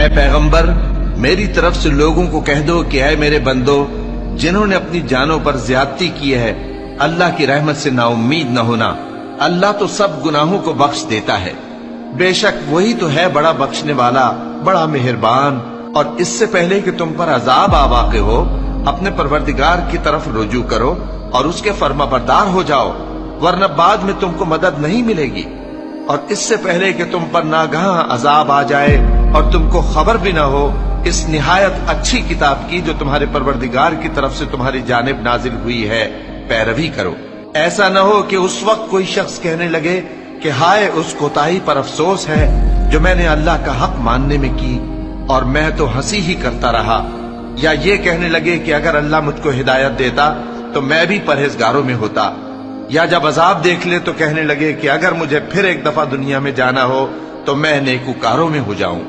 اے پیغمبر میری طرف سے لوگوں کو کہہ دو کہ اے میرے بندو جنہوں نے اپنی جانوں پر زیادتی کی ہے اللہ کی رحمت سے نا امید نہ ہونا، اللہ تو سب گناہوں کو بخش دیتا ہے، بے شک وہی تو ہے بڑا بخشنے والا بڑا مہربان۔ اور اس سے پہلے کہ تم پر عذاب آ واقع ہو اپنے پروردگار کی طرف رجوع کرو اور اس کے فرما بردار ہو جاؤ، ورنہ بعد میں تم کو مدد نہیں ملے گی۔ اور اس سے پہلے کہ تم پر ناگہاں عذاب آ جائے اور تم کو خبر بھی نہ ہو اس نہایت اچھی کتاب کی جو تمہارے پروردگار کی طرف سے تمہاری جانب نازل ہوئی ہے پیروی کرو۔ ایسا نہ ہو کہ اس وقت کوئی شخص کہنے لگے کہ ہائے اس کوتاہی پر افسوس ہے جو میں نے اللہ کا حق ماننے میں کی اور میں تو ہنسی ہی کرتا رہا، یا یہ کہنے لگے کہ اگر اللہ مجھ کو ہدایت دیتا تو میں بھی پرہیزگاروں میں ہوتا، یا جب عذاب دیکھ لے تو کہنے لگے کہ اگر مجھے پھر ایک دفعہ دنیا میں جانا ہو تو میں نیکوکاروں میں ہو جاؤں۔